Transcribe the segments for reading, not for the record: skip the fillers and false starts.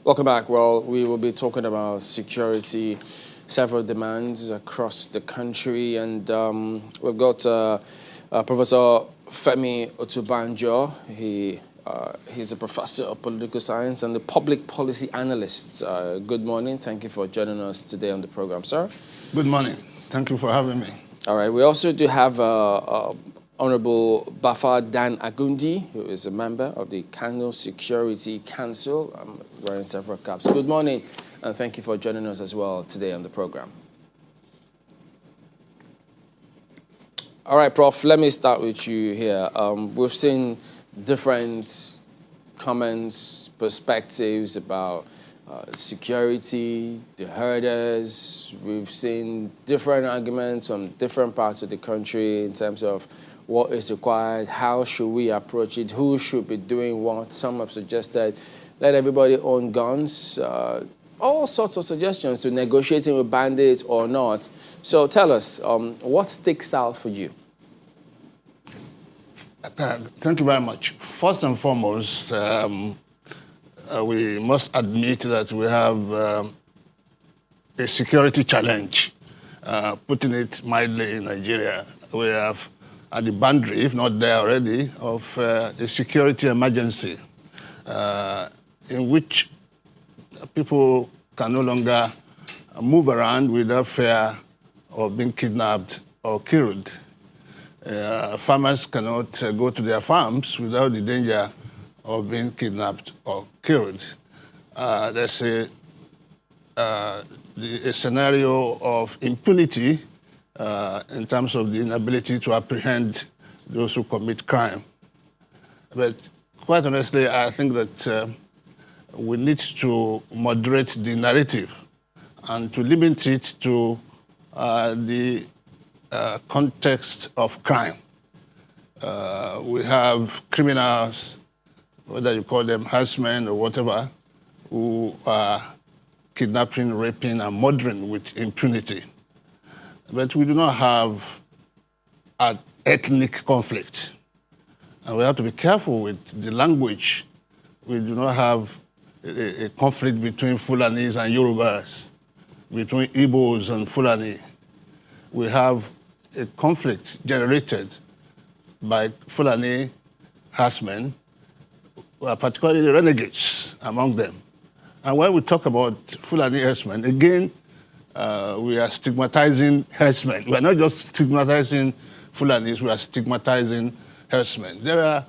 Welcome back. Well, we will be talking about security, several demands across the country, and we've got Professor Femi Otubanjo. He's a professor of political science and the public policy analyst. Good morning. Thank you for joining us today on the program, sir. Good morning. Thank you for having me. All right. We also do have Honorable Bafa Dan Agundi, who is a member of the Kano Security Council. I'm wearing several caps. Good morning, and thank you for joining us as well today on the program. All right, Prof, let me start with you here. We've seen different comments, perspectives about security, the herders. We've seen different arguments from different parts of the country in terms of what is required, how should we approach it, who should be doing what. Some have suggested let everybody own guns, all sorts of suggestions to negotiating with bandits or not. So tell us, what sticks out for you? Thank you very much. First and foremost, we must admit that we have a security challenge, putting it mildly, in Nigeria. We have at the boundary, if not there already, of a security emergency in which people can no longer move around without fear of being kidnapped or killed. Farmers cannot go to their farms without the danger of being kidnapped or killed. There's a scenario of impunity in terms of the inability to apprehend those who commit crime. But quite honestly, I think that we need to moderate the narrative and to limit it to the context of crime. We have criminals, whether you call them herdsmen or whatever, who are kidnapping, raping, and murdering with impunity. But we do not have an ethnic conflict. And we have to be careful with the language. We do not have a conflict between Fulanis and Yorubas, between Igbos and Fulani. We have a conflict generated by Fulani herdsmen, particularly renegades among them. And when we talk about Fulani herdsmen, again, we are stigmatizing herdsmen. We are not just stigmatizing Fulanis, we are stigmatizing herdsmen. There are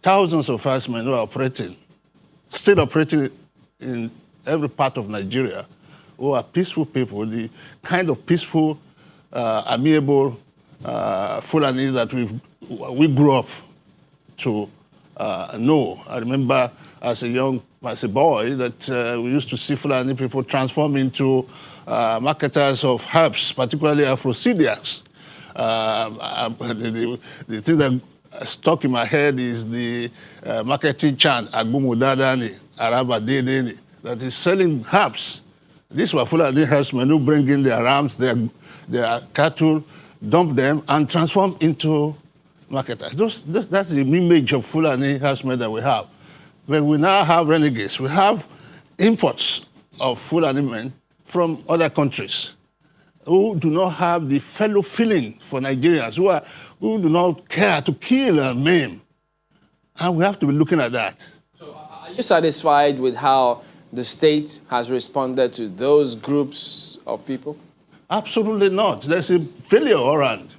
thousands of herdsmen who are still operating in every part of Nigeria, who are peaceful people, the kind of peaceful, amiable Fulani that we grew up to know. I remember as a boy that we used to see Fulani people transform into marketers of herbs, particularly aphrodisiacs. The thing that stuck in my head is the marketing chant, Agumu Dadani, Araba Dedeni, that is selling herbs. These were Fulani herdsmen who bring in their rams, their cattle, dump them, and transform into marketers. That's the image of Fulani herdsmen that we have. But we now have renegades. We have imports of Fulani men from other countries who do not have the fellow feeling for Nigerians, who do not care to kill and maim. And we have to be looking at that. So are you satisfied with how the state has responded to those groups of people? Absolutely not. There's a failure around.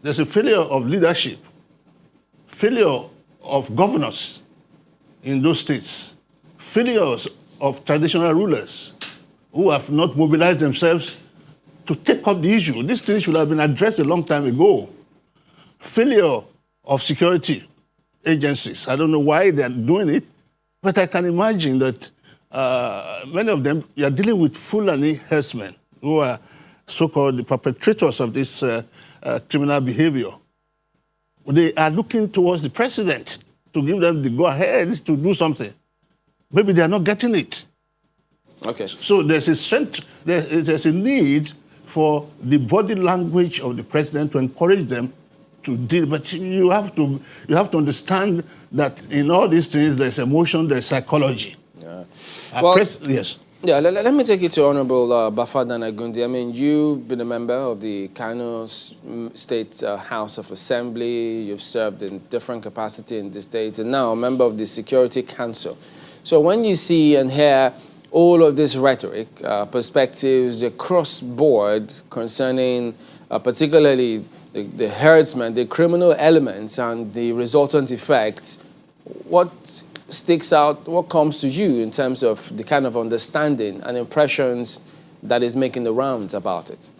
There's a failure of leadership, failure of governors in those states, failures of traditional rulers who have not mobilized themselves to take up the issue. This thing should have been addressed a long time ago. Failure of security agencies. I don't know why they are doing it, but I can imagine that many of them, you are dealing with Fulani herdsmen who are so-called the perpetrators of this criminal behavior. They are looking towards the president to give them the go-ahead to do something. Maybe they are not getting it. Okay. So there's a need for the body language of the president to encourage them to deal. But you have to understand that in all these things, there's emotion, there's psychology. Yeah. Yes. Yeah, let me take it to Honorable Bafadan Agundi. I mean, you've been a member of the Kano State House of Assembly. You've served in different capacity in the state, and now a member of the Security Council. So when you see and hear all of this rhetoric, perspectives across board concerning particularly the herdsmen, the criminal elements, and the resultant effects, what sticks out, what comes to you in terms of the kind of understanding and impressions that is making the rounds about it?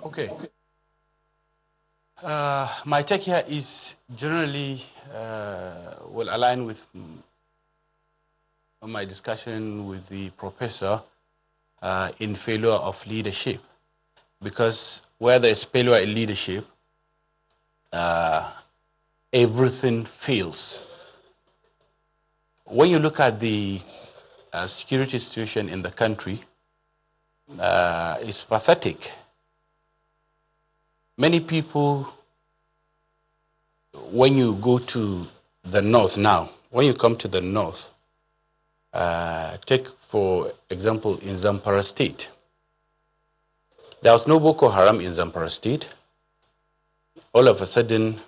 Okay. My take here is generally will align with my discussion with the professor in failure of leadership. Because where there is failure in leadership, everything fails. When you look at the security situation in the country, it's pathetic. Many people, when you go to the north now, when you come to the north, take for example in Zamfara State, there was no Boko Haram in Zamfara State. All of a sudden,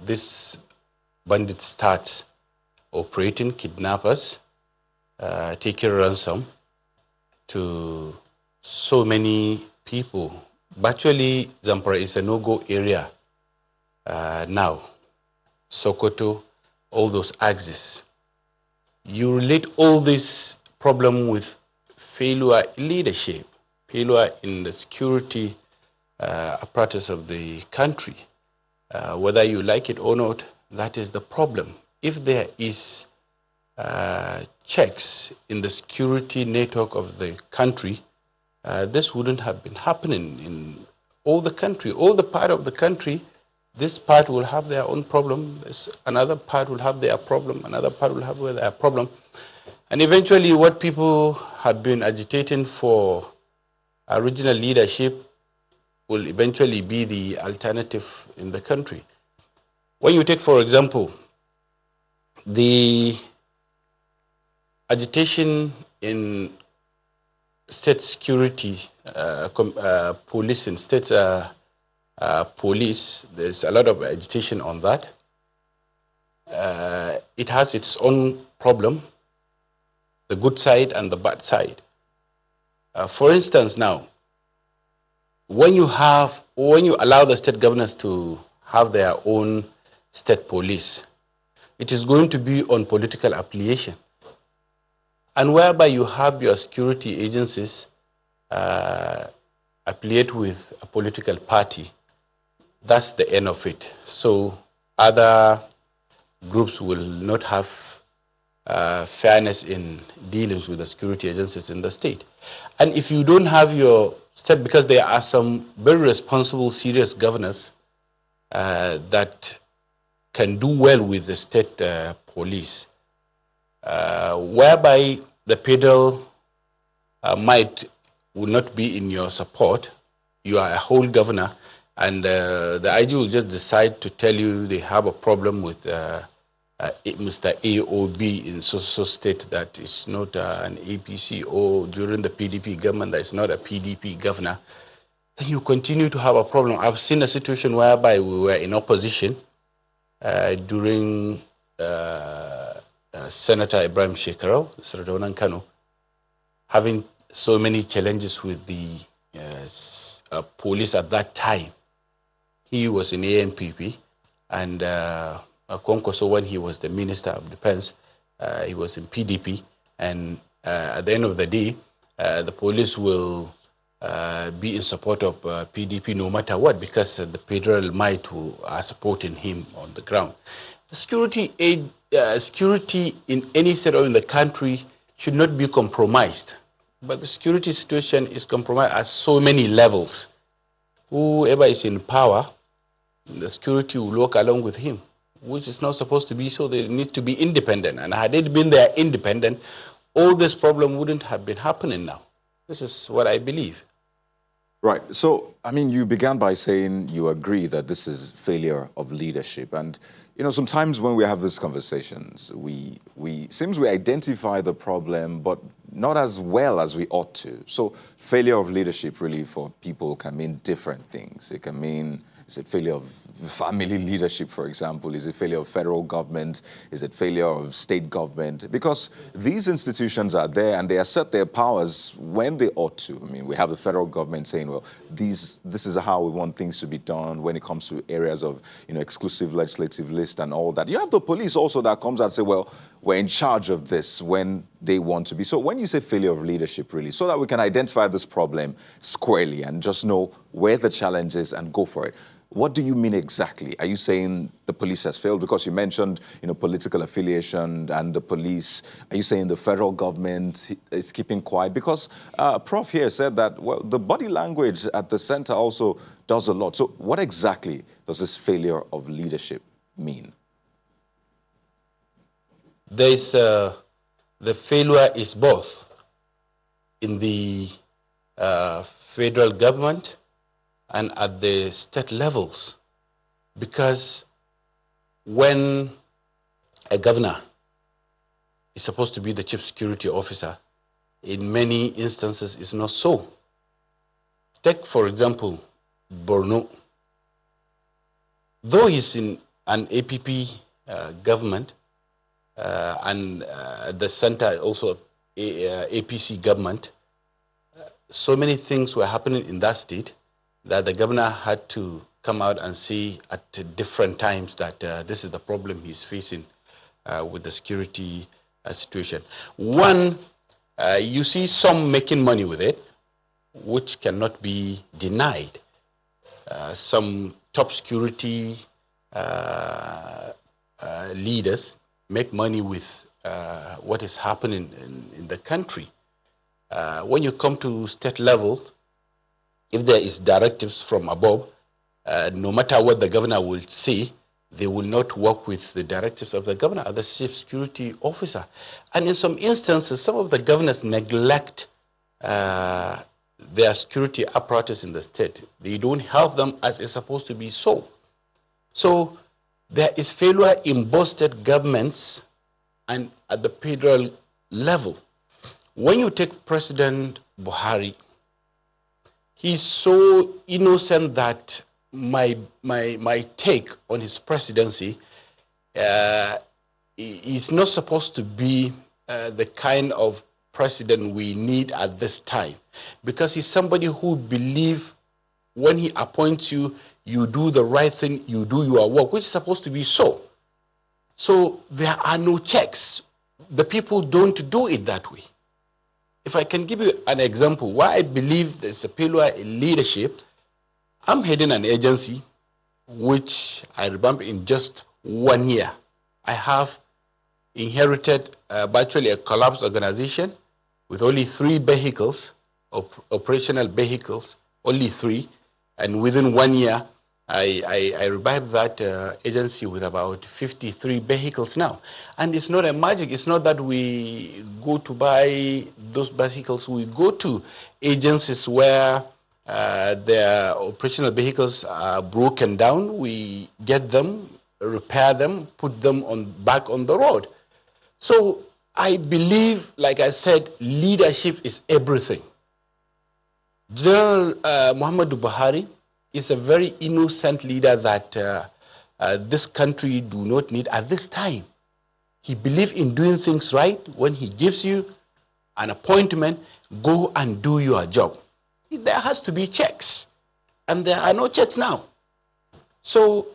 this bandit starts operating, kidnappers, taking ransom to so many people. Virtually, Zamfara is a no-go area now. Sokoto, all those axes. You relate all this problem with failure in leadership, failure in the security apparatus of the country. Whether you like it or not, that is the problem. If there is checks in the security network of the country, this wouldn't have been happening in all the country. All the part of the country, this part will have their own problem, another part will have their problem, another part will have their problem. And eventually what people have been agitating for original leadership will eventually be the alternative in the country. When you take, for example, the agitation in state security, police and state police, there's a lot of agitation on that. It has its own problem, the good side and the bad side. For instance now, when you allow the state governors to have their own state police, it is going to be on political affiliation. And whereby you have your security agencies affiliate with a political party, that's the end of it. So other groups will not have fairness in dealings with the security agencies in the state. And if you don't have your state, because there are some very responsible, serious governors that can do well with the state police, whereby the federal might will not be in your support. You are a whole governor, and the IG will just decide to tell you they have a problem with Mr. A or B in so state that is not an APC, or during the PDP government that is not a PDP governor. Then you continue to have a problem. I've seen a situation whereby we were in opposition during Senator Ibrahim Shekarau, Senator Kano, having so many challenges with the police at that time. He was in ANPP, and Konkoso, when he was the Minister of Defense, he was in PDP, and at the end of the day, the police will be in support of PDP no matter what, because the federal might who are supporting him on the ground. The security in any state or in the country should not be compromised. But the security situation is compromised at so many levels. Whoever is in power, the security will work along with him, which is not supposed to be so. They need to be independent. And had it been there independent, all this problem wouldn't have been happening now. This is what I believe. Right. So, I mean, you began by saying you agree that this is failure of leadership. And, you know, sometimes when we have these conversations, seems we identify the problem, but not as well as we ought to. So failure of leadership really for people can mean different things. It can mean, is it failure of family leadership, for example? Is it failure of federal government? Is it failure of state government? Because these institutions are there and they assert their powers when they ought to. I mean, we have the federal government saying, well, this is how we want things to be done when it comes to areas of, you know, exclusive legislative list and all that. You have the police also that comes out and say, well, we're in charge of this when they want to be. So when you say failure of leadership, really, so that we can identify this problem squarely and just know where the challenge is and go for it, what do you mean exactly? Are you saying the police has failed? Because you mentioned, you know, political affiliation and the police. Are you saying the federal government is keeping quiet? Because Prof here said that, well, the body language at the center also does a lot. So what exactly does this failure of leadership mean? There's the failure is both in the federal government and at the state levels, because when a governor is supposed to be the chief security officer, in many instances it's not so. Take, for example, Borno. Though he's in an APP government, and the center also APC government, so many things were happening in that state that the governor had to come out and say at different times that this is the problem he's facing with the security situation. One, you see some making money with it, which cannot be denied. Some top security leaders make money with what is happening in the country. When you come to state level, if there is directives from above, no matter what the governor will say, they will not work with the directives of the governor or the chief security officer. And in some instances, some of the governors neglect their security apparatus in the state. They don't help them as is supposed to be so. So there is failure in both state governments and at the federal level. When you take President Buhari, he's so innocent that my take on his presidency is not supposed to be the kind of president we need at this time, because he's somebody who believes when he appoints you, you do the right thing, you do your work, which is supposed to be so. So there are no checks. The people don't do it that way. If I can give you an example, why I believe there's a failure in leadership, I'm heading an agency which I revamped in just 1 year. I have inherited virtually a collapsed organization with only 3 vehicles, operational vehicles, only 3. And within 1 year, I revived that agency with about 53 vehicles now. And it's not a magic. It's not that we go to buy those vehicles. We go to agencies where their operational vehicles are broken down. We get them, repair them, put them back on the road. So I believe, like I said, leadership is everything. General Muhammadu Buhari is a very innocent leader that this country do not need at this time. He believes in doing things right. When he gives you an appointment, go and do your job. There has to be checks, and there are no checks now. So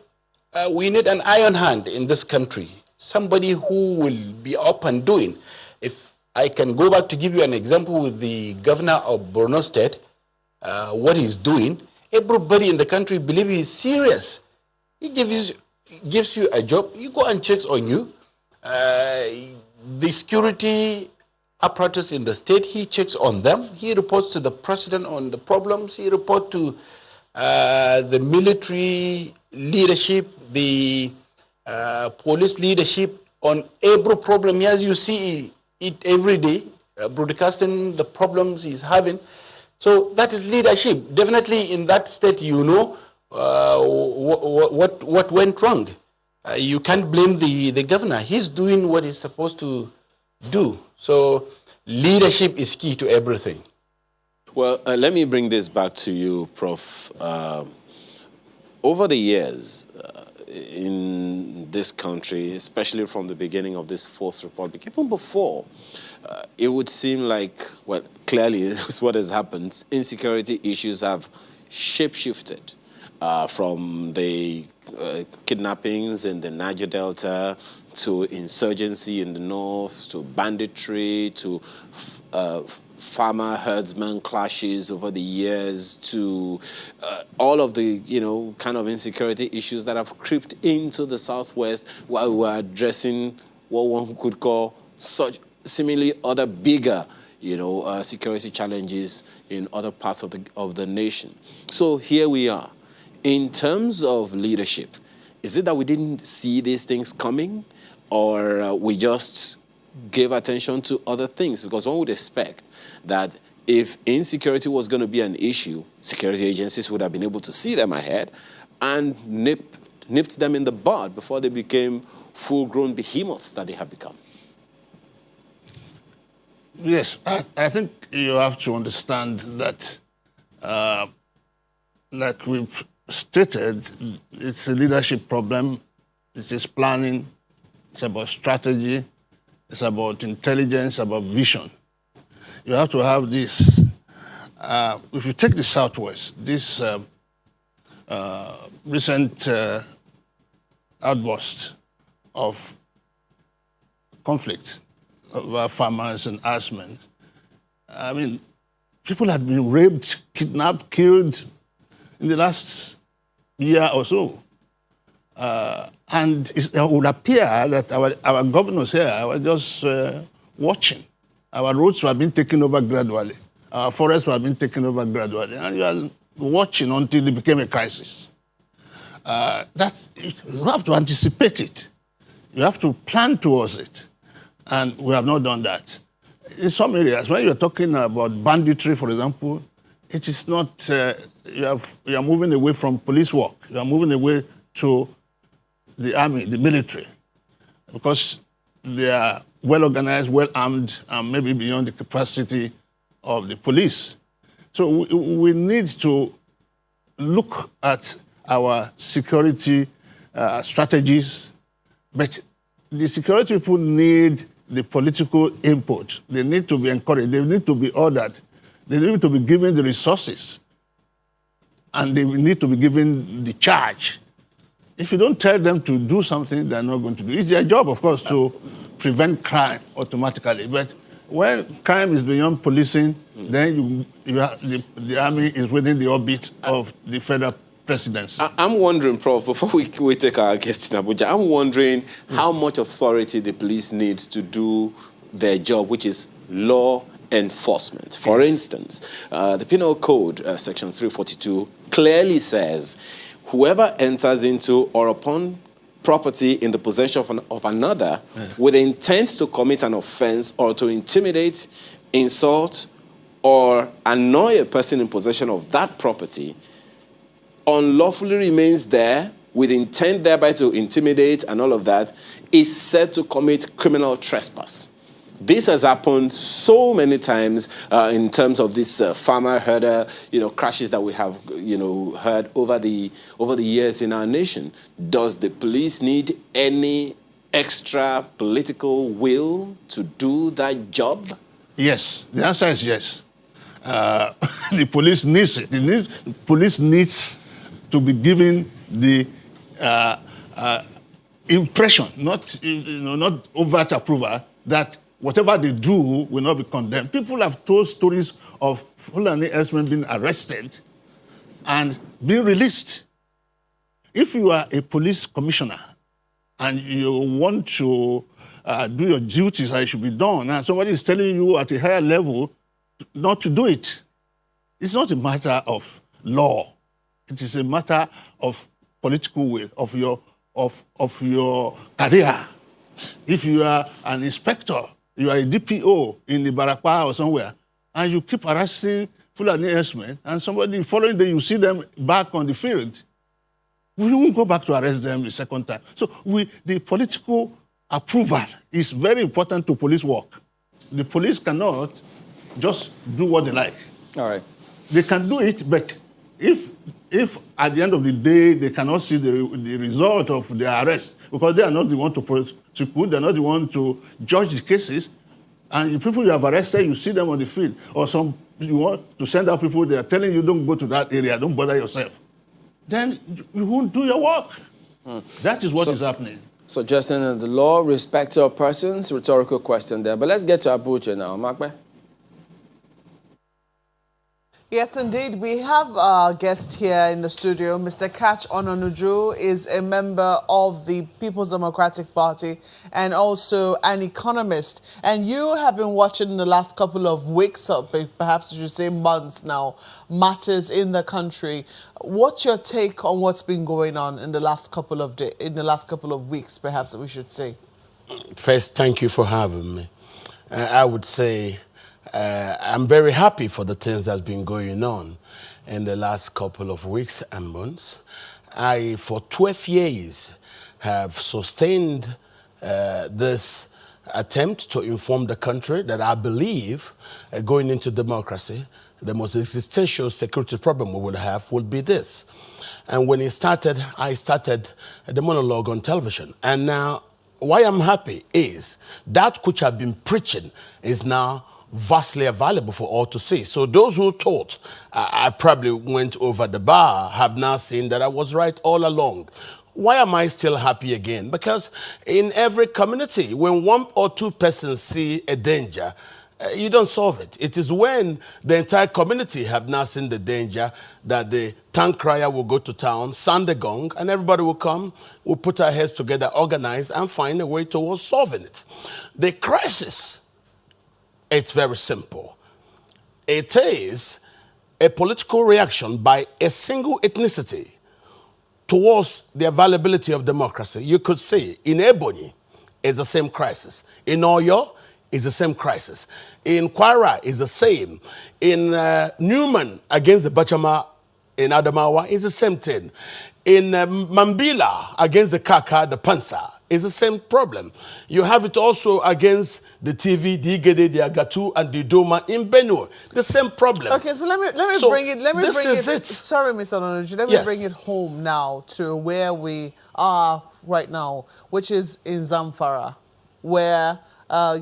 we need an iron hand in this country, somebody who will be up and doing. If I can go back to give you an example with the governor of Borno State, what he's doing, everybody in the country believes he's serious. He gives you a job, you go and checks on you. The security apparatus in the state, he checks on them. He reports to the president on the problems. He reports to the military leadership, the police leadership on every problem. As you see it every day, broadcasting the problems he's having. So that is leadership. Definitely in that state, you know what went wrong. You can't blame the governor. He's doing what he's supposed to do. So leadership is key to everything. Well, let me bring this back to you, Prof. Over the years in this country, especially from the beginning of this Fourth Republic, even before, it would seem like, well, clearly this is what has happened. Insecurity issues have shape-shifted from the kidnappings in the Niger Delta to insurgency in the north, to banditry, to farmer herdsman clashes over the years, to all of the, kind of insecurity issues that have crept into the southwest while we're addressing what one could call such seemingly other bigger, security challenges in other parts of the nation. So here we are. In terms of leadership, is it that we didn't see these things coming, or we just gave attention to other things? Because one would expect that if insecurity was going to be an issue, security agencies would have been able to see them ahead and nipped them in the bud before they became full-grown behemoths that they have become. Yes, I think you have to understand that, like we've stated, it's a leadership problem. It is planning. It's about strategy. It's about intelligence, about vision. You have to have this. If you take the Southwest, this recent outburst of conflict over farmers and herdsmen, I mean, people had been raped, kidnapped, killed in the last year or so. And it would appear that our governors here were just watching. Our roads were being taken over gradually. Our forests were being taken over gradually. And you are watching until it became a crisis. You have to anticipate it. You have to plan towards it. And we have not done that. In some areas, when you're talking about banditry, for example, it is not, you are moving away from police work. You are moving away to the army, the military, because they are well organized, well armed, and maybe beyond the capacity of the police. So we need to look at our security strategies, but the security people need the political input. They need to be encouraged. They need to be ordered. They need to be given the resources, and they need to be given the charge. If you don't tell them to do something, they're not going to do it. It's their job, of course, to prevent crime automatically. But when crime is beyond policing, then the army is within the orbit of the federal presidency. I'm wondering, Prof, before we take our guest in Abuja, I'm wondering how much authority the police need to do their job, which is law enforcement. For instance, the Penal Code, Section 342, clearly says, whoever enters into or upon property in the possession of another with the intent to commit an offense or to intimidate, insult, or annoy a person in possession of that property unlawfully remains there with intent thereby to intimidate and all of that, is said to commit criminal trespass. This has happened so many times in terms of this farmer-herder, crashes that we have, heard over the years in our nation. Does the police need any extra political will to do that job? Yes, the answer is yes. The police needs it. The police needs to be given the impression, not overt approval, that whatever they do will not be condemned. People have told stories of Fulani herdsmen being arrested and being released. If you are a police commissioner and you want to do your duties as it should be done, and somebody is telling you at a higher level not to do it, it's not a matter of law. It is a matter of political will, of your career. If you are an inspector, you are a DPO in the Barakwa or somewhere, and you keep harassing Fulani herdsmen, and somebody following day you see them back on the field, we won't go back to arrest them the second time. So the political approval is very important to police work. The police cannot just do what they like. All right. They can do it, but if at the end of the day they cannot see the result of their arrest, because they are not the one to prosecute, they are not the one to judge the cases, and the people you have arrested, you see them on the field, or you want to send out people, they are telling you don't go to that area, don't bother yourself, then you won't do your work. That is what is happening. So, Justin, the law respects all persons, rhetorical question there. But let's get to Abuja now. Makbe? Yes, indeed. We have our guest here in the studio. Mr. Catch Ononuju is a member of the People's Democratic Party and also an economist. And you have been watching in the last couple of weeks, or perhaps you should say months now, matters in the country. What's your take on what's been going on in the last couple of weeks, perhaps we should say? First, thank you for having me. I would say I'm very happy for the things that's been going on in the last couple of weeks and months. I, for 12 years, have sustained this attempt to inform the country that I believe going into democracy, the most existential security problem we will have will be this. And when it started, I started the monologue on television. And now, why I'm happy is that which I've been preaching is now vastly available for all to see. So those who thought I probably went over the bar have now seen that I was right all along. Why am I still happy again? Because in every community, when one or two persons see a danger, you don't solve it. It is when the entire community have now seen the danger that the town crier will go to town, sound the gong, and everybody will come, we'll put our heads together, organize, and find a way towards solving it. The crisis, it's very simple. It is a political reaction by a single ethnicity towards the availability of democracy. You could see in Ebonyi, it's the same crisis. In Oyo, it's the same crisis. In Kwara, it's the same. In Newman against the Bachama in Adamawa, it's the same thing. In Mambila against the Kaka, the Pansa, it's the same problem. You have it also against the TV, the Igede, the Agatu, and the Doma in Benue. The same problem. Okay, so let me bring it. Sorry, Mr. Ononuju. Let me bring it home now to where we are right now, which is in Zamfara, where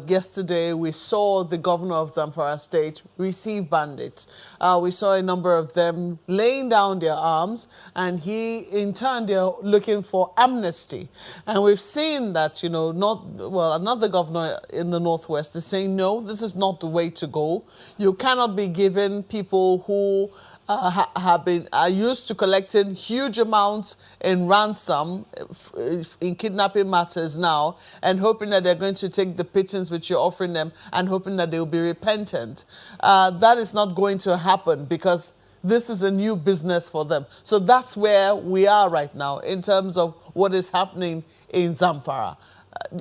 yesterday we saw the governor of Zamfara State receive bandits. We saw a number of them laying down their arms, and in turn they're looking for amnesty. And we've seen that, another governor in the Northwest is saying, no, this is not the way to go. You cannot be giving people who are used to collecting huge amounts in ransom in kidnapping matters now, and hoping that they're going to take the pittance which you're offering them and hoping that they'll be repentant. That is not going to happen because this is a new business for them. So that's where we are right now in terms of what is happening in Zamfara.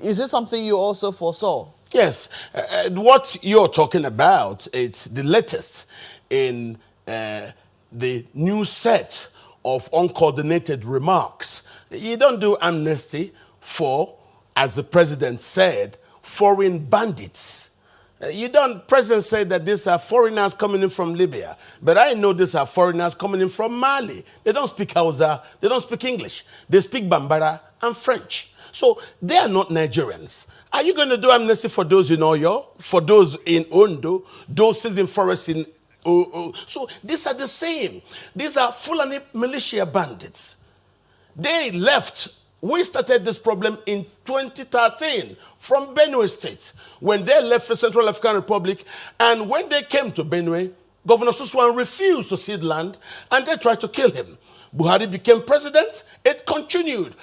Is this something you also foresaw? Yes. What you're talking about, it's the latest in the new set of uncoordinated remarks. You don't do amnesty for, as the president said, foreign bandits. President said that these are foreigners coming in from Libya, but I know these are foreigners coming in from Mali. They don't speak Hausa, they don't speak English, they speak Bambara and French. So they are not Nigerians. Are you going to do amnesty for those in Oyo, for those in Ondo, those in forests in So these are the same. These are Fulani militia bandits. They left. We started this problem in 2013 from Benue State when they left the Central African Republic. And when they came to Benue, Governor Suswan refused to cede land and they tried to kill him. Buhari became president. It continued.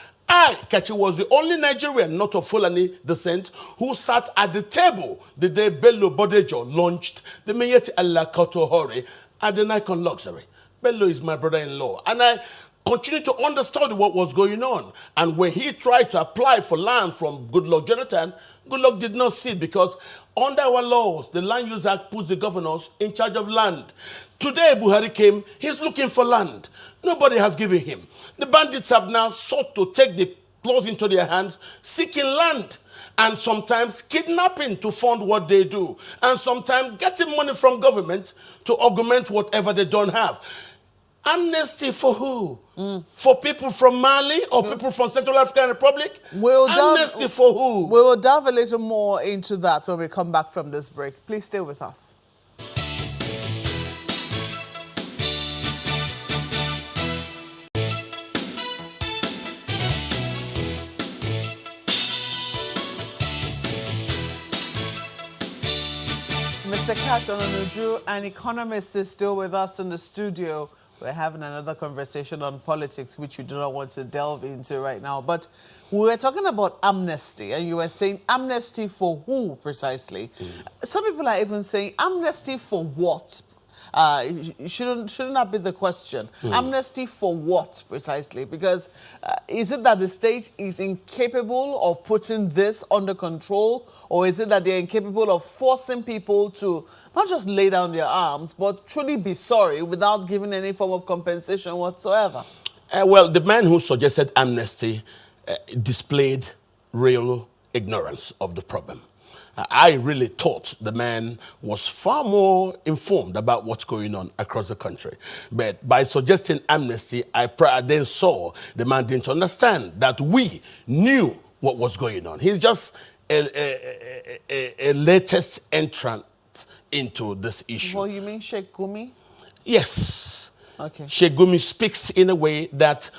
Kachi was the only Nigerian, not of Fulani descent, who sat at the table the day Bello Bodejo launched the Meyeti Allah Kotohore at the Nikon Luxury. Bello is my brother-in-law. And I continue to understand what was going on. And when he tried to apply for land from Goodluck Jonathan, Goodluck did not see it because under our laws, the Land Use Act puts the governors in charge of land. Today, Buhari came, he's looking for land. Nobody has given him. The bandits have now sought to take the claws into their hands, seeking land, and sometimes kidnapping to fund what they do, and sometimes getting money from government to augment whatever they don't have. Amnesty for who? For people from Mali or people from Central African Republic? Amnesty for who? We will delve a little more into that when we come back from this break. Please stay with us. Mr. Kachononuju, an economist, is still with us in the studio. We're having another conversation on politics, which we do not want to delve into right now. But we were talking about amnesty, and you were saying amnesty for who precisely? Some people are even saying amnesty for what? Shouldn't that be the question? Amnesty for what precisely? Because is it that the state is incapable of putting this under control, or is it that they're incapable of forcing people to not just lay down their arms, but truly be sorry without giving any form of compensation whatsoever? Well, the man who suggested amnesty displayed real ignorance of the problem. I really thought the man was far more informed about what's going on across the country. But by suggesting amnesty, I then saw the man didn't understand that we knew what was going on. He's just a latest entrant into this issue. Well, you mean Sheikh Gumi? Yes. Okay. Sheikh Gumi speaks in a way that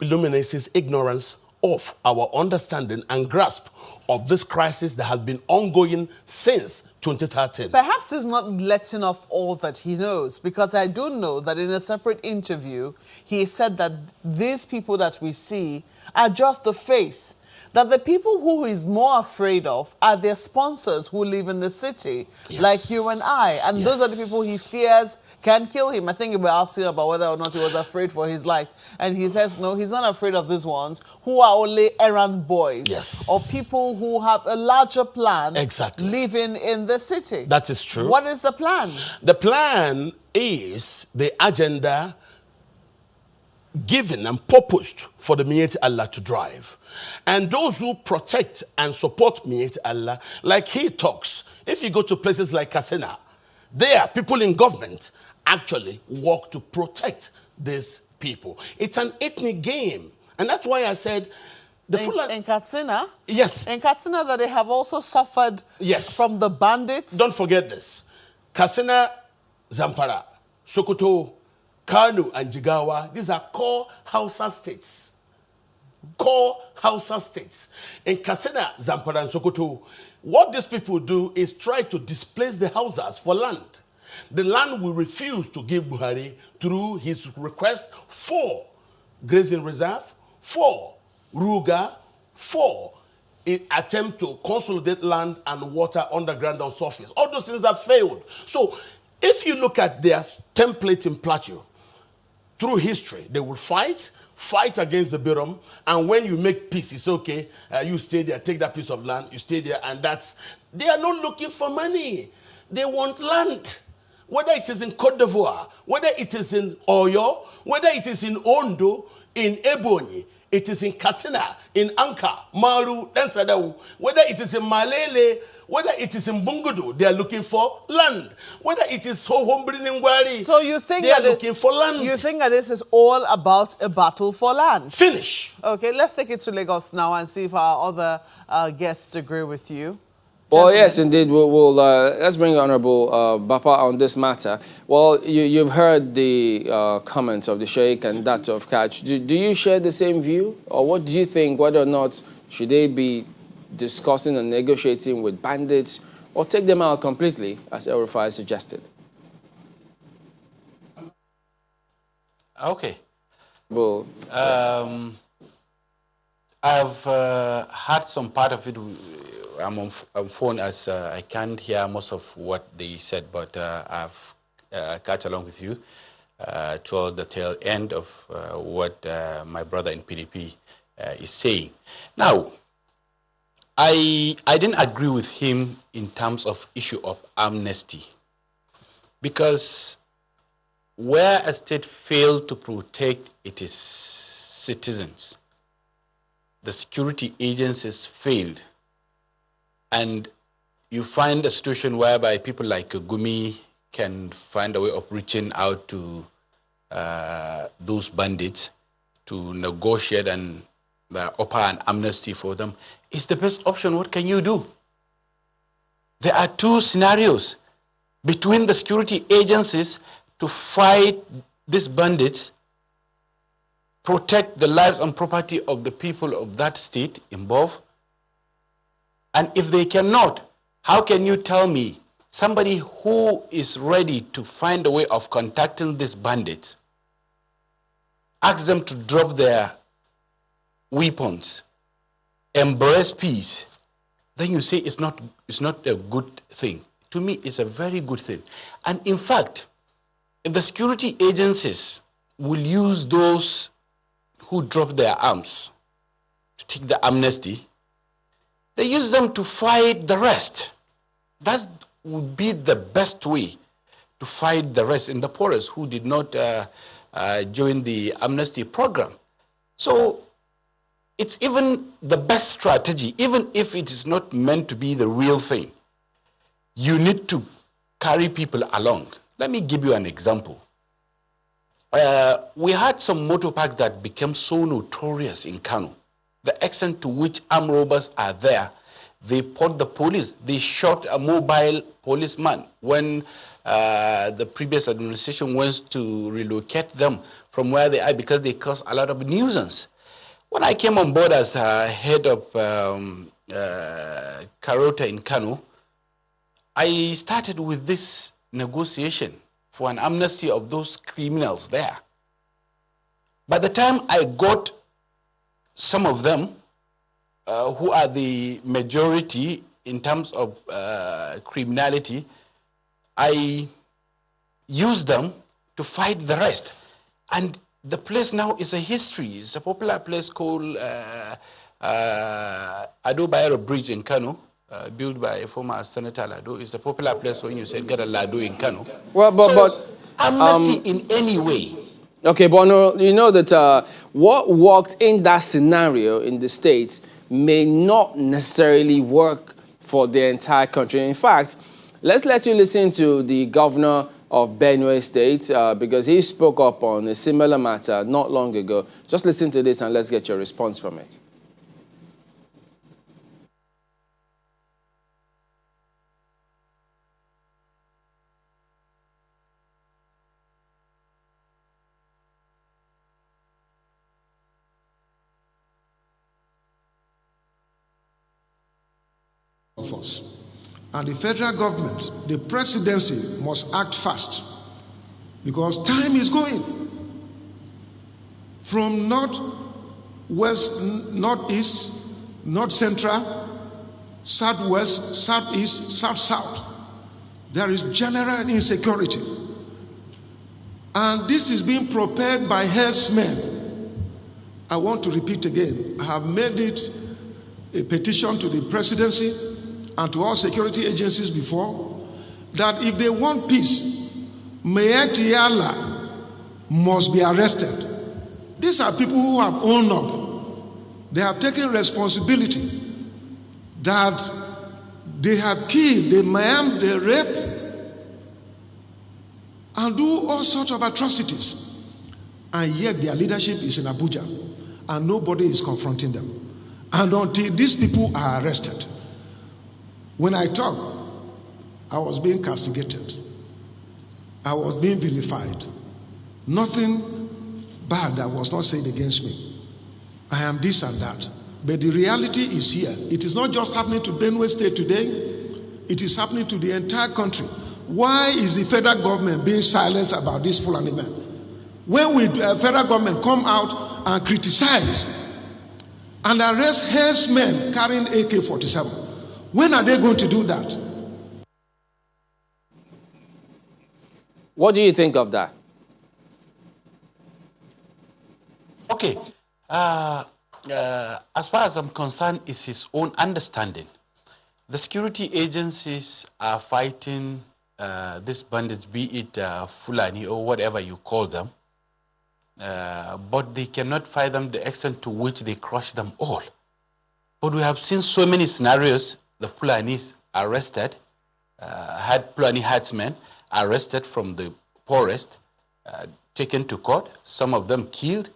illuminates his ignorance of our understanding and grasp of this crisis that has been ongoing since 2013. Perhaps he's not letting off all that he knows, because I do know that in a separate interview, he said that these people that we see are just the face. That the people who he's more afraid of are their sponsors who live in the city, like you and I. And those are the people he fears can kill him. I think we were asking about whether or not he was afraid for his life. And he says, no, he's not afraid of these ones who are only errand boys. Yes. Or people who have a larger plan living in the city. That is true. What is the plan? The plan is the agenda given and purposed for the Miyetti Allah to drive. And those who protect and support Miyetti Allah, like he talks, if you go to places like Katsina, there people in government actually work to protect these people. It's an ethnic game. And that's why I said in Katsina? Yes. In Katsina, that they have also suffered from the bandits? Don't forget this. Katsina, Zamfara, Sokoto, Kano, and Jigawa, these are core Hausa states. Core Hausa states. In Katsina, Zamfara, and Sokoto, what these people do is try to displace the Hausas for land. The land will refuse to give Buhari through his request for grazing reserve, for Ruga, for an attempt to consolidate land and water underground on surface. All those things have failed. So if you look at their template in Plateau, through history, they will fight against the Birom, and when you make peace, it's okay, you stay there, take that piece of land, you stay there, and they are not looking for money. They want land. Whether it is in Côte d'Ivoire, whether it is in Oyo, whether it is in Ondo, in Ebonyi, it is in Katsina, in Anka, Maru, Densadau, whether it is in Malele, whether it is in Bungudu, they are looking for land. Whether it is Sohombriningwari, so you think they are looking for land. You think that this is all about a battle for land? Finish. Okay, let's take it to Lagos now and see if our other guests agree with you. Well, yes, indeed. We'll let's bring Honorable Bapa on this matter. Well, you've heard the comments of the Sheikh and that of Catch. Do you share the same view? Or what do you think, whether or not should they be discussing and negotiating with bandits or take them out completely, as El Rufai suggested? Okay. Well, I've heard some part of it. I'm on phone as I can't hear most of what they said, but I've catch along with you toward the tail end of what my brother in PDP is saying. Now, I didn't agree with him in terms of issue of amnesty. Because where a state failed to protect its citizens, the security agencies failed. And you find a situation whereby people like Gumi can find a way of reaching out to those bandits to negotiate and offer an amnesty for them. It's the best option. What can you do? There are two scenarios between the security agencies to fight these bandits, protect the lives and property of the people of that state involved. And if they cannot, how can you tell me somebody who is ready to find a way of contacting these bandits, ask them to drop their weapons, embrace peace, then you say it's not a good thing. To me, it's a very good thing. And in fact, if the security agencies will use those who drop their arms to take the amnesty, they use them to fight the rest. That would be the best way to fight the rest in the poorest who did not join the amnesty program. So it's even the best strategy, even if it is not meant to be the real thing. You need to carry people along. Let me give you an example. We had some motor parks that became so notorious in Kano. The extent to which armed robbers are there. They fought the police. They shot a mobile policeman when the previous administration wants to relocate them from where they are because they cause a lot of nuisance. When I came on board as head of Karota in Kano, I started with this negotiation for an amnesty of those criminals there. By the time I got some of them, who are the majority in terms of criminality, I used them to fight the rest. And the place now is a history. It's a popular place called Ado Bayero Bridge in Kano, built by a former Senator Lado. It's a popular place when you say get a Lado in Kano. Well, but amnesty in any way. Okay, but no, you know that what worked in that scenario in the States may not necessarily work for the entire country. In fact, let's let you listen to the governor of Benue State because he spoke up on a similar matter not long ago. Just listen to this and let's get your response from it. Of us. And the federal government, the presidency must act fast because time is going from north, west, northeast, north central, southwest, southeast, south. There is general insecurity. And this is being prepared by herdsmen. I want to repeat again, I have made it a petition to the presidency and to all security agencies before, that if they want peace, Mayor Tiala must be arrested. These are people who have owned up. They have taken responsibility that they have killed, they maim, they rape, and do all sorts of atrocities. And yet their leadership is in Abuja, and nobody is confronting them. And until these people are arrested, when I talk, I was being castigated. I was being vilified. Nothing bad that was not said against me. I am this and that. But the reality is here. It is not just happening to Benue State today. It is happening to the entire country. Why is the federal government being silent about this Fulani men? When will the federal government come out and criticize and arrest herdsmen carrying AK-47? When are they going to do that? What do you think of that? Okay. As far as I'm concerned, it's his own understanding. The security agencies are fighting these bandits, be it Fulani or whatever you call them, but they cannot fight them the extent to which they crush them all. But we have seen so many scenarios. The Fulanis arrested, Fulani herdsmen arrested from the forest, taken to court, some of them killed,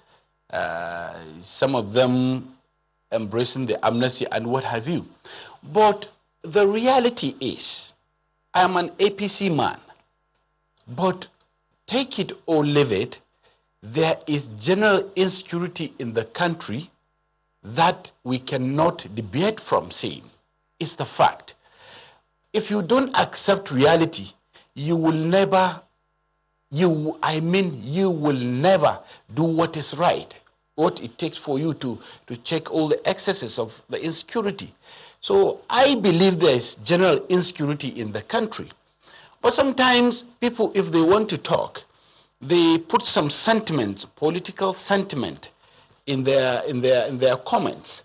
some of them embracing the amnesty and what have you. But the reality is, I'm an APC man, but take it or leave it, there is general insecurity in the country that we cannot debate from saying. It's the fact. If you don't accept reality, you will never, you will never do what is right, what it takes for you to check all the excesses of the insecurity. So I believe there is general insecurity in the country. But sometimes people, if they want to talk, they put some sentiments, political sentiment, in their comments.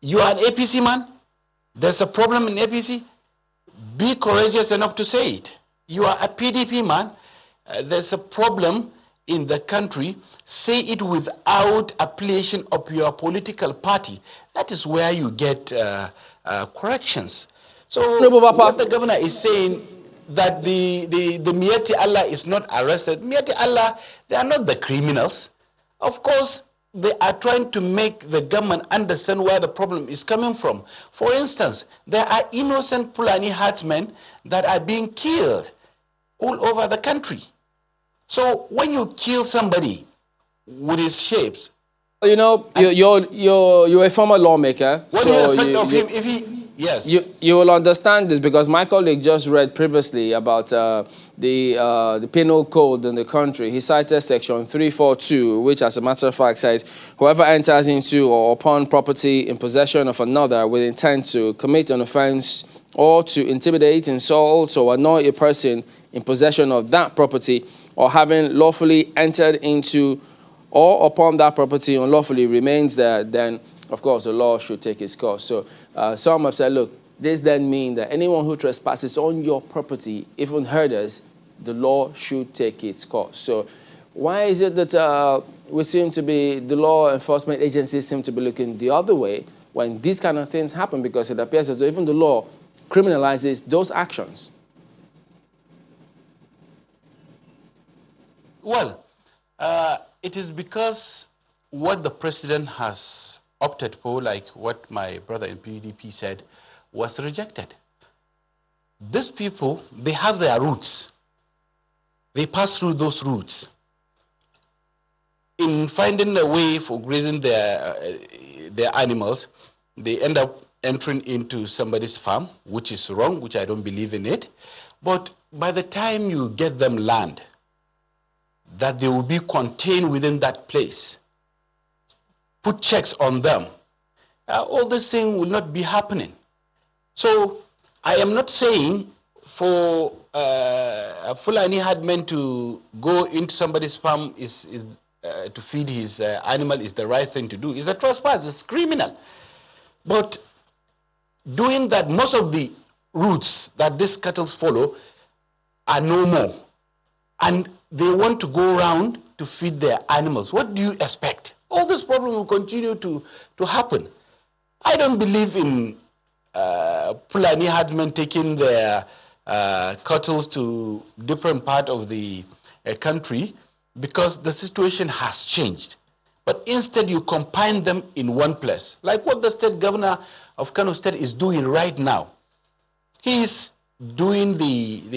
You are an APC man? There's a problem in APC? Be courageous enough to say it. You are a PDP man? There's a problem in the country. Say it without affiliation of your political party. That is where you get corrections. So what the governor is saying, that the Mieti Allah is not arrested. Mieti Allah, they are not the criminals. Of course, they are trying to make the government understand where the problem is coming from. For instance, there are innocent Fulani herdsmen that are being killed all over the country. So when you kill somebody with his shapes, you know, you're a former lawmaker. What so do you expect of him if he... Yes. You will understand this because my colleague just read previously about the penal code in the country. He cited section 342, which as a matter of fact says, whoever enters into or upon property in possession of another with intent to commit an offense or to intimidate, insult, or annoy a person in possession of that property or having lawfully entered into or upon that property unlawfully remains there, then of course, the law should take its course. So some have said, look, this then means that anyone who trespasses on your property, even herders, the law should take its course. So why is it that the law enforcement agencies seem to be looking the other way when these kind of things happen? Because it appears as though even the law criminalizes those actions. Well, it is because what the president has opted for, like what my brother in PDP said, was rejected. These people, they have their roots. They pass through those roots. In finding a way for grazing their animals, they end up entering into somebody's farm, which is wrong, which I don't believe in it. But by the time you get them land, that they will be contained within that place, put checks on them, all this thing will not be happening. So I am not saying for a Fulani herdsman to go into somebody's farm to feed his animal is the right thing to do. It's a trespass, it's criminal. But doing that, most of the routes that these cattle follow are no more. And they want to go around to feed their animals. What do you expect? All this problem will continue to happen. I don't believe in Fulani herdsmen taking their cattle to different part of the country because the situation has changed. But instead you combine them in one place, like what the state governor of Kano State is doing right now. He's doing he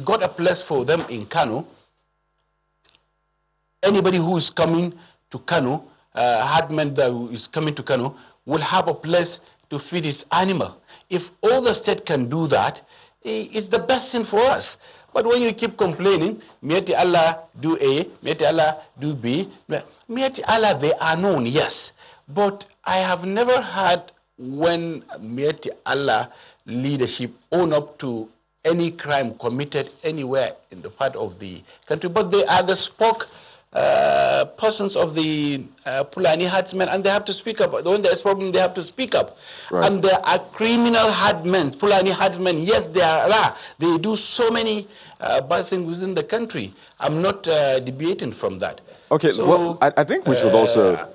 got a place for them in Kano. Anybody who is coming to Kano, herdman that is coming to Kano, will have a place to feed his animal. If all the state can do that, it's the best thing for us. But when you keep complaining, Mieti Allah do A, Mieti Allah do B, Mieti Allah, they are known, yes. But I have never heard when Mieti Allah leadership own up to any crime committed anywhere in the part of the country. But they are the persons of the Fulani herdsmen, and they have to speak up. When there is problem, they have to speak up. Right. And there are criminal herdsmen, Fulani herdsmen. Yes, there are. They do so many bad things within the country. I'm not deviating from that. Okay, so, well, I think we should also...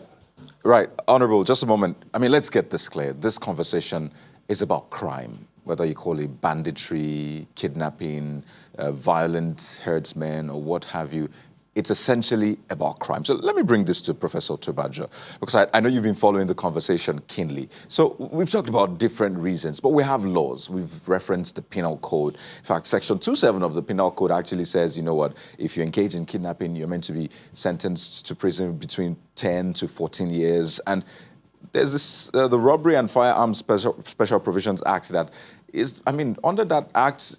Right, Honorable, just a moment. I mean, let's get this clear. This conversation is about crime, whether you call it banditry, kidnapping, violent herdsmen, or what have you. It's essentially about crime. So let me bring this to Professor Tubajo, because I know you've been following the conversation keenly. So we've talked about different reasons, but we have laws. We've referenced the Penal Code. In fact, Section 27 of the Penal Code actually says, you know what, if you engage in kidnapping, you're meant to be sentenced to prison between 10 to 14 years. And there's this, the Robbery and Firearms Special Provisions Act that is, I mean, under that act,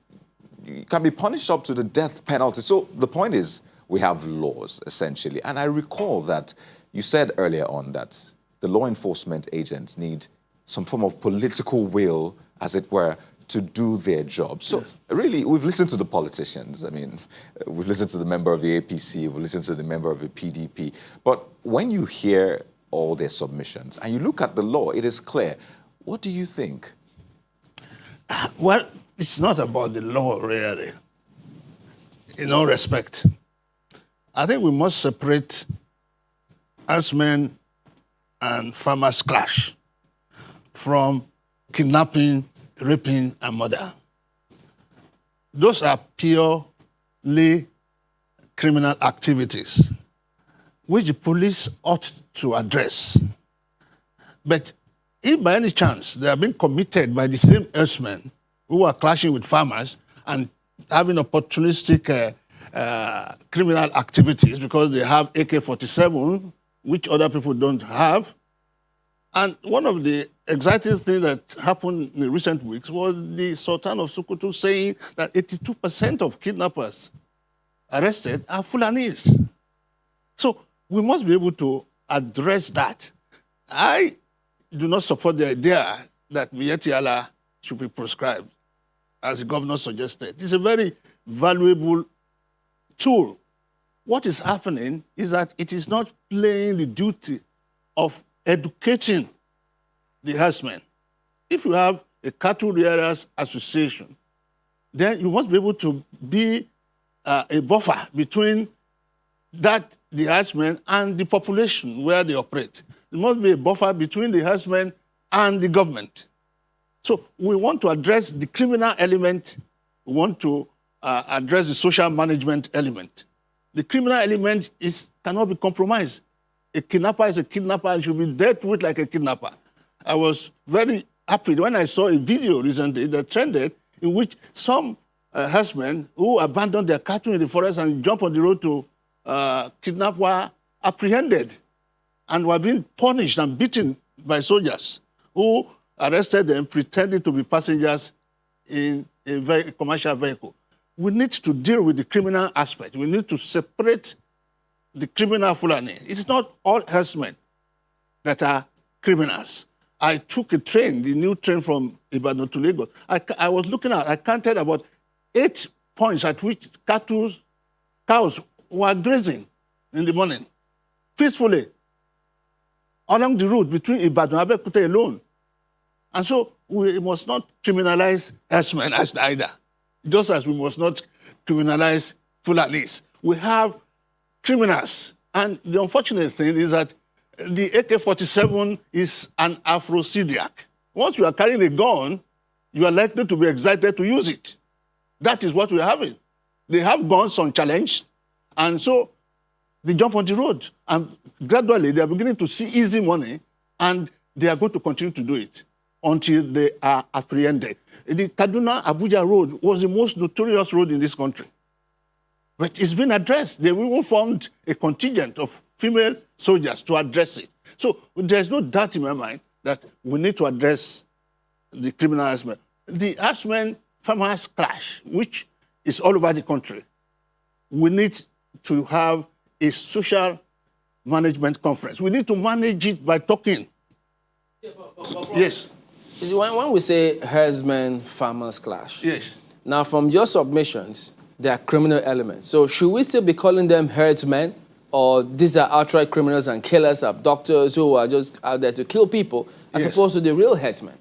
you can be punished up to the death penalty. So the point is, we have laws, essentially. And I recall that you said earlier on that the law enforcement agents need some form of political will, as it were, to do their job. So really, we've listened to the politicians. I mean, we've listened to the member of the APC, we've listened to the member of the PDP. But when you hear all their submissions and you look at the law, it is clear. What do you think? Well, it's not about the law, really, in all respect. I think we must separate herdsmen and farmers' clash from kidnapping, raping, and murder. Those are purely criminal activities which the police ought to address. But if by any chance they are being committed by the same herdsmen who are clashing with farmers and having opportunistic criminal activities because they have AK-47, which other people don't have. And one of the exciting things that happened in the recent weeks was the Sultan of Sokoto saying that 82% of kidnappers arrested are Fulanis. So we must be able to address that. I do not support the idea that Miyetti Allah should be proscribed, as the governor suggested. It's a very valuable tool. What is happening is that it is not playing the duty of educating the herdsmen. If you have a cattle rearers association, then you must be able to be a buffer between that, the herdsmen, and the population where they operate. There must be a buffer between the herdsmen and the government. So we want to address the criminal element. We want to address the social management element. The criminal element cannot be compromised. A kidnapper is a kidnapper and should be dealt with like a kidnapper. I was very happy when I saw a video recently that trended in which some herdsmen who abandoned their cattle in the forest and jumped on the road to kidnap were apprehended and were being punished and beaten by soldiers who arrested them pretending to be passengers in a commercial vehicle. We need to deal with the criminal aspect. We need to separate the criminal Fulani. It's not all herdsmen that are criminals. I took a train, the new train from Ibadan to Lagos. I was looking at, I counted about 8 points at which cows were grazing in the morning, peacefully, along the route between Ibadan and Abeokuta alone. And so we must not criminalize herdsmen either, just as we must not criminalize Fulanis. We have criminals. And the unfortunate thing is that the AK-47 is an aphrodisiac. Once you are carrying a gun, you are likely to be excited to use it. That is what we're having. They have guns unchallenged, and so they jump on the road. And gradually, they are beginning to see easy money, and they are going to continue to do it until they are apprehended. The Kaduna-Abuja road was the most notorious road in this country. But it's been addressed. They even formed a contingent of female soldiers to address it. So there's no doubt in my mind that we need to address the criminal aspect. The herdsmen-farmers clash, which is all over the country, we need to have a social management conference. We need to manage it by talking. Yes. When we say herdsmen-farmers clash, yes. Now from your submissions, there are criminal elements. So should we still be calling them herdsmen, or these are outright criminals and killers, abductors who are just out there to kill people, as opposed to the real headsmen.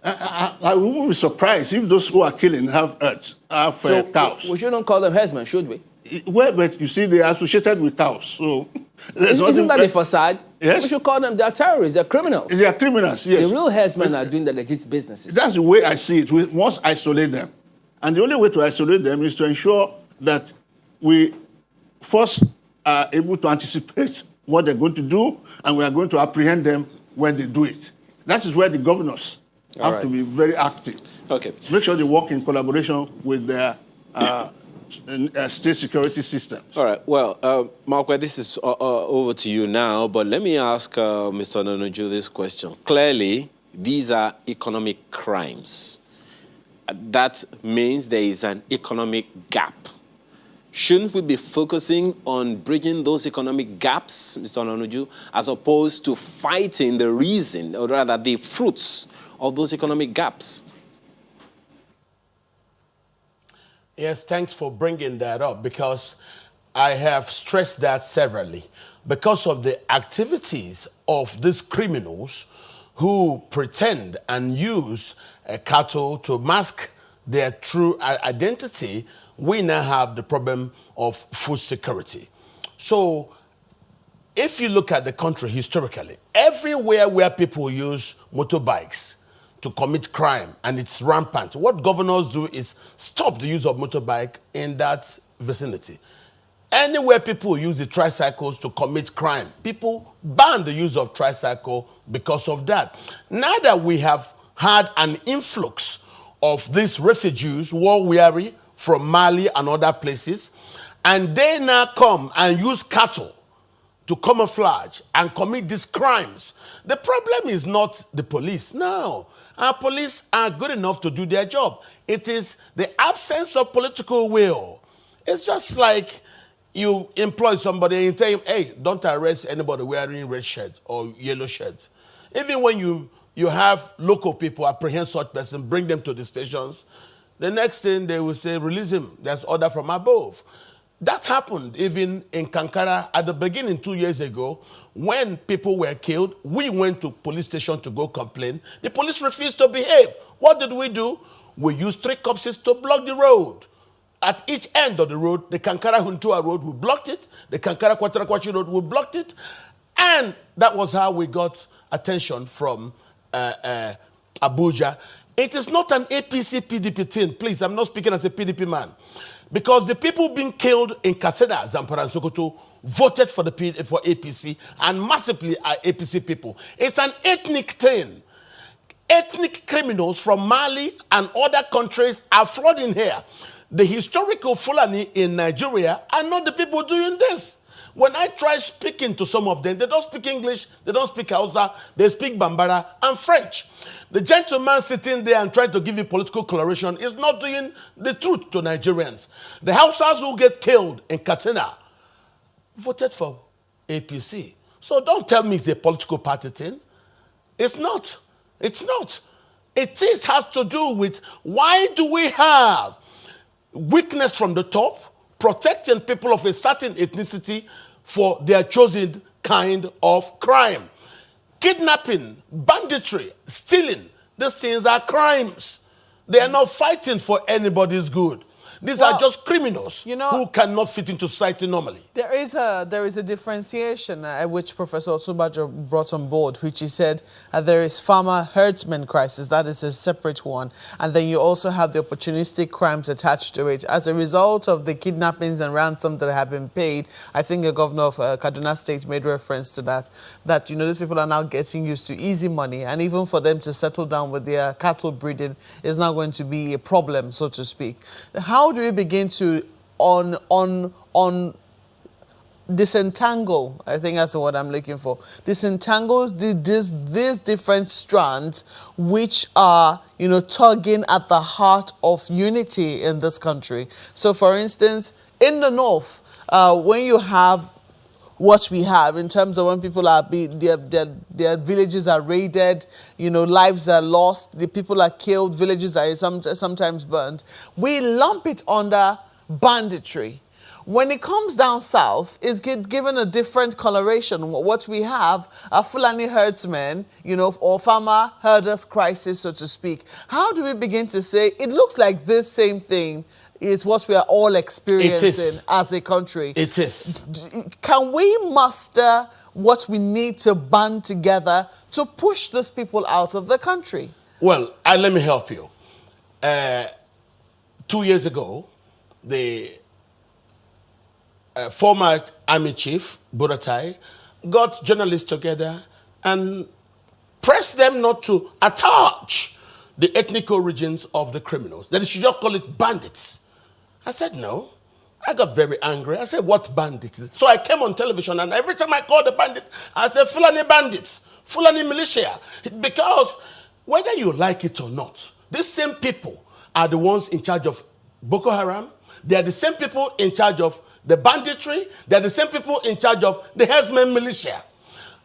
I wouldn't be surprised if those who are killing have cows. We shouldn't call them headsmen, should we? Well, but you see, they are associated with cows, so... Isn't that a facade? Yes. We should call them, they are terrorists, they're criminals. They are criminals, yes. The real headsmen are doing the legit businesses. That's the way I see it. We must isolate them. And the only way to isolate them is to ensure that we first are able to anticipate what they're going to do, and we are going to apprehend them when they do it. That is where the governors have to be very active. Okay. Make sure they work in collaboration with their state security systems. All right. Well, Mark, this is over to you now, but let me ask Mr. Ononuju this question. Clearly, these are economic crimes. That means there is an economic gap. Shouldn't we be focusing on bridging those economic gaps, Mr. Ononuju, as opposed to fighting the reason, or rather the fruits of those economic gaps? Yes, thanks for bringing that up, because I have stressed that severally. Because of the activities of these criminals who pretend and use cattle to mask their true identity, we now have the problem of food security. So if you look at the country historically, everywhere where people use motorbikes to commit crime, and it's rampant, what governors do is stop the use of motorbike in that vicinity. Anywhere people use the tricycles to commit crime, people ban the use of tricycle because of that. Now that we have had an influx of these refugees, war-weary, from Mali and other places, and they now come and use cattle to camouflage and commit these crimes. The problem is not the police. No, our police are good enough to do their job. It is the absence of political will. It's just like you employ somebody and you tell him, hey, don't arrest anybody wearing red shirt or yellow shirt. Even when you have local people apprehend such person, bring them to the stations, the next thing they will say, release him. There's order from above. That happened even in Kankara at the beginning 2 years ago. When people were killed, we went to police station to go complain. The police refused to behave. What did we do? We used 3 corpses to block the road. At each end of the road, the Kankara Huntua road, we blocked it. The Kankara Kwatarakwachi road, we blocked it. And that was how we got attention from Abuja. It is not an APC-PDP thing. Please, I'm not speaking as a PDP man. Because the people being killed in Katsina, Zamfara, and Sokoto voted for APC, and massively are APC people. It's an ethnic thing. Ethnic criminals from Mali and other countries are flooding here. The historical Fulani in Nigeria are not the people doing this. When I try speaking to some of them, they don't speak English, they don't speak Hausa, they speak Bambara and French. The gentleman sitting there and trying to give you political coloration is not doing the truth to Nigerians. The Hausas who get killed in Katsina voted for APC. So don't tell me it's a political party thing. It's not. It's not. It has to do with why do we have weakness from the top, protecting people of a certain ethnicity for their chosen kind of crime. Kidnapping, banditry, stealing, these things are crimes. They are not fighting for anybody's good. These are just criminals who cannot fit into society normally. There is a differentiation which Professor Otunbajo brought on board, which he said there is farmer-herdsman crisis. That is a separate one. And then you also have the opportunistic crimes attached to it. As a result of the kidnappings and ransom that have been paid, I think the governor of Kaduna State made reference to that these people are now getting used to easy money, and even for them to settle down with their cattle breeding is not going to be a problem, so to speak. How do we begin to disentangle? I think that's the word I'm looking for. Disentangle these different strands which are, tugging at the heart of unity in this country. So, for instance, in the north, when you have what we have in terms of when people are their villages are raided, lives are lost, the people are killed, villages are sometimes burned. We lump it under banditry. When it comes down south, it's given a different coloration. What we have are Fulani herdsmen, you know, or farmer herders crisis, so to speak. How do we begin to say it looks like this same thing is what we are all experiencing as a country? It is. Can we muster what we need to band together to push these people out of the country? Well, let me help you. 2 years ago, the former army chief, Buratai, got journalists together and pressed them not to attach the ethnic origins of the criminals, that they should just call it bandits. I said, no. I got very angry. I said, what bandits? So I came on television, and every time I called the bandit, I said, Fulani bandits, Fulani militia. Because whether you like it or not, these same people are the ones in charge of Boko Haram. They are the same people in charge of the banditry. They are the same people in charge of the herdsmen militia.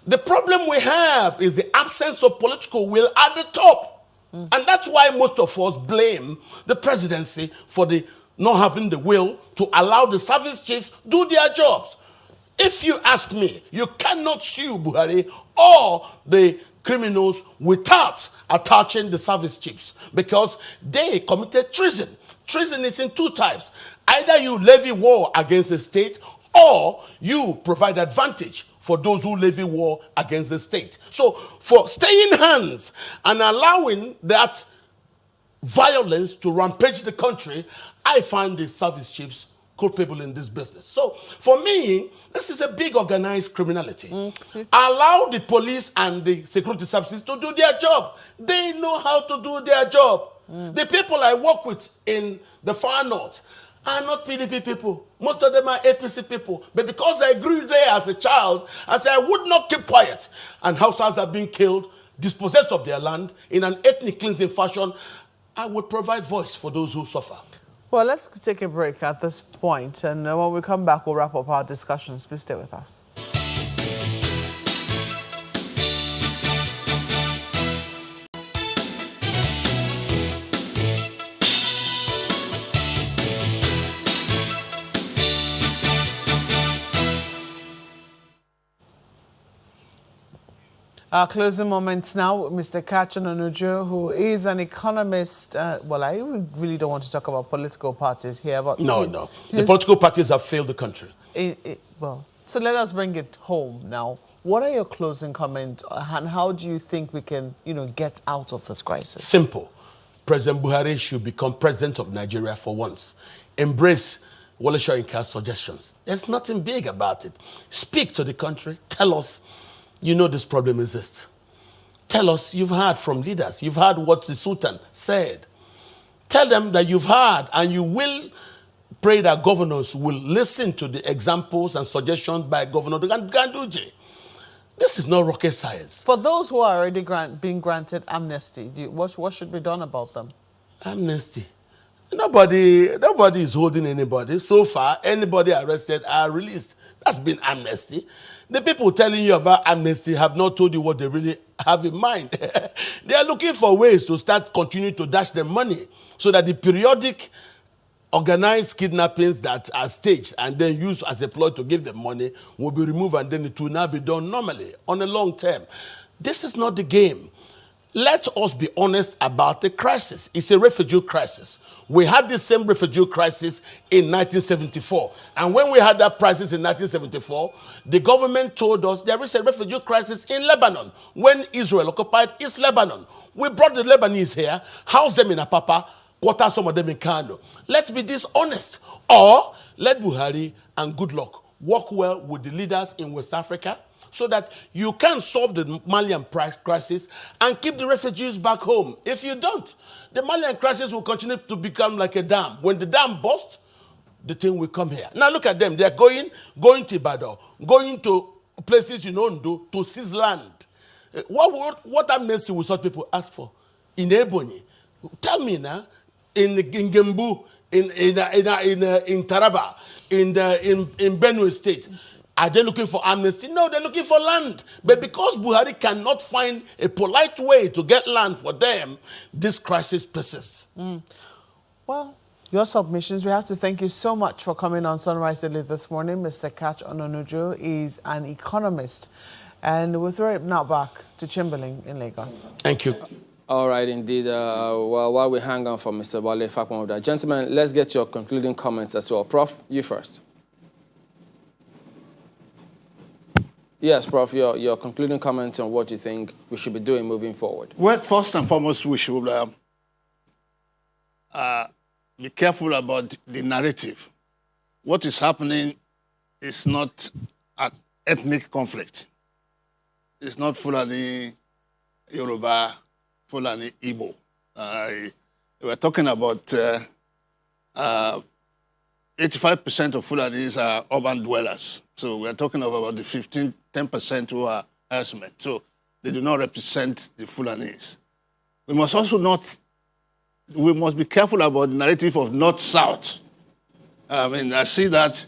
The problem we have is the absence of political will at the top. And that's why most of us blame the presidency for the not having the will to allow the service chiefs do their jobs. If you ask me, you cannot sue Buhari or the criminals without attaching the service chiefs, because they committed treason. Treason is in two types. Either you levy war against the state, or you provide advantage for those who levy war against the state. So for staying hands and allowing that violence to rampage the country, I find the service chiefs culpable in this business. So for me, this is a big organized criminality. Allow the police and the security services to do their job. They know how to do their job. The people I work with in the far north are not PDP people. Most of them are APC people. But because I grew there as a child, I said I would not keep quiet. And Hausas are being killed, dispossessed of their land in an ethnic cleansing fashion. I would provide voice for those who suffer. Well, let's take a break at this point, and when we come back, we'll wrap up our discussions. Please stay with us. Our closing moments now with Mr. Kachin Onuju, who is an economist. Well, I really don't want to talk about political parties here, but no. The political parties have failed the country. Well, so let us bring it home now. What are your closing comments, and how do you think we can, get out of this crisis? Simple. President Buhari should become president of Nigeria for once. Embrace Wole Soyinka's suggestions. There's nothing big about it. Speak to the country. Tell us, this problem exists. Tell us you've heard from leaders. You've heard what the Sultan said. Tell them that you've heard, and you will pray that governors will listen to the examples and suggestions by Governor Ganduje. This is not rocket science. For those who are already being granted amnesty, what should be done about them? Amnesty. Nobody is holding anybody. So far, anybody arrested are released. That's been amnesty. The people telling you about amnesty have not told you what they really have in mind. They are looking for ways to start continuing to dash them money so that the periodic organized kidnappings that are staged and then used as a ploy to give them money will be removed, and then it will now be done normally on a long term. This is not the game. Let us be honest about the crisis. It's a refugee crisis. We had the same refugee crisis in 1974. And when we had that crisis in 1974, the government told us there is a refugee crisis in Lebanon when Israel occupied East Lebanon. We brought the Lebanese here, housed them in Apapa, quarter some of them in Kano. Let's be dishonest. Or let Buhari and Goodluck work well with the leaders in West Africa, so that you can solve the Malian crisis and keep the refugees back home. If you don't, the Malian crisis will continue to become like a dam. When the dam bursts, the thing will come here. Now look at them. They're going to Ibadan, going to places in Ondo to seize land. What amnesty will such people ask for? In Ebonyi. Tell me now, in Gembu, in Taraba, in Benue State, are they looking for amnesty? No, they're looking for land. But because Buhari cannot find a polite way to get land for them, this crisis persists. Well, your submissions. We have to thank you so much for coming on Sunrise Daily this morning. Mr. Catch Ononuju is an economist. And we'll throw it now back to Chamberlain in Lagos. Thank you. All right, indeed. Well, while we hang on for Mr. Wale Fakwamoda, gentlemen, let's get your concluding comments as well. Prof, you first. Yes, Prof, your concluding comments on what you think we should be doing moving forward. Well, first and foremost, we should be careful about the narrative. What is happening is not an ethnic conflict. It's not Fulani, Yoruba, Fulani, Igbo. We're talking about 85% of Fulanis are urban dwellers. So we're talking about the 10% who are herdsmen. So they do not represent the Fulanis. We must also we must be careful about the narrative of North-South. I see that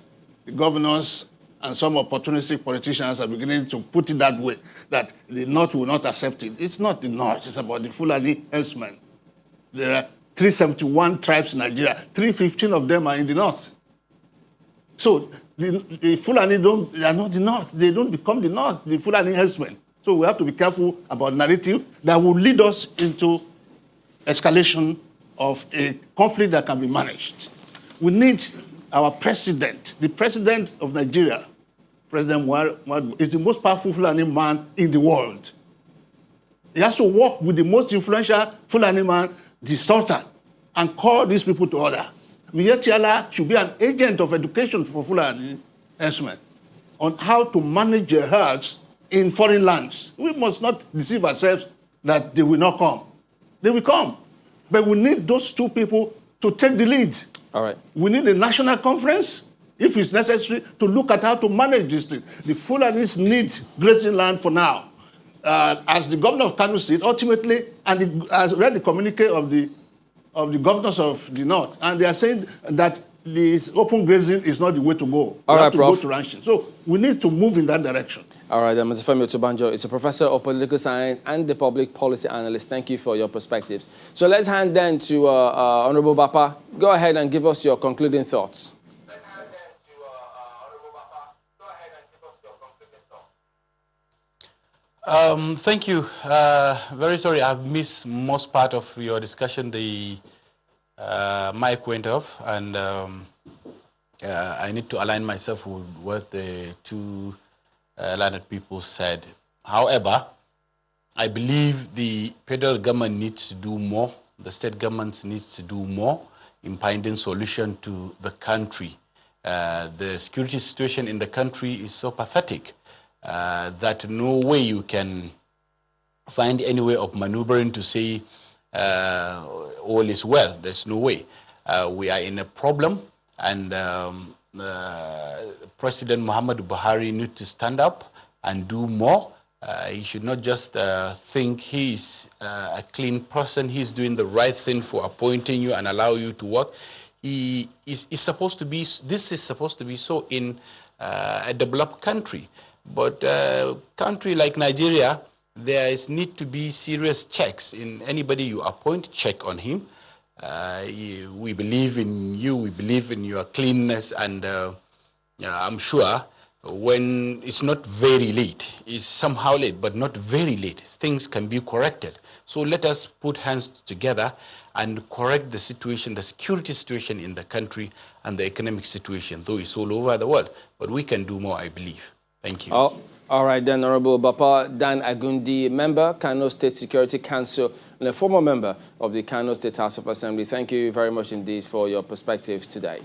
the governors and some opportunistic politicians are beginning to put it that way, that the North will not accept it. It's not the North, it's about the Fulani herdsmen. There are 371 tribes in Nigeria, 315 of them are in the North. So the Fulani they are not the North, they don't become the North, the Fulani herdsmen. So we have to be careful about narrative that will lead us into escalation of a conflict that can be managed. We need our president, the president of Nigeria, President Buhari, is the most powerful Fulani man in the world. He has to work with the most influential Fulani man, the Sultan, and call these people to order. Mietiala should be an agent of education for Fulani herdsmen on how to manage their herds in foreign lands. We must not deceive ourselves that they will not come. They will come. But we need those two people to take the lead. All right. We need a national conference, if it's necessary, to look at how to manage this thing. The Fulanis need grazing land for now. As the governor of Kano State, ultimately, and I read the communique of the governors of the North, and they are saying that this open grazing is not the way to go. All right, have to Prof. go to ranching. So we need to move in that direction. All right, Mr. Femi Otobanjo is a professor of political science and the public policy analyst. Thank you for your perspectives. So let's hand then to Honorable Bapa. Go ahead and give us your concluding thoughts. Thank you. Very sorry, I've missed most part of your discussion. The mic went off, and I need to align myself with what the two learned people said. However, I believe the federal government needs to do more. The state governments needs to do more in finding solution to the country. The security situation in the country is so pathetic that no way you can find any way of maneuvering to say all is well. There's no way. We are in a problem, and President Muhammadu Buhari needs to stand up and do more. He should not just think he's a clean person, he's doing the right thing for appointing you and allow you to work. This is supposed to be so in a developed country. But country like Nigeria, there need to be serious checks. In anybody you appoint, check on him. We believe in you, we believe in your cleanness, and I'm sure when it's not very late, it's somehow late, but not very late, things can be corrected. So let us put hands together and correct the situation, the security situation in the country and the economic situation, though it's all over the world. But we can do more, I believe. Thank you. All right, then, Honorable Bapa Dan Agundi, member, Kano State Security Council, and a former member of the Kano State House of Assembly. Thank you very much indeed for your perspectives today.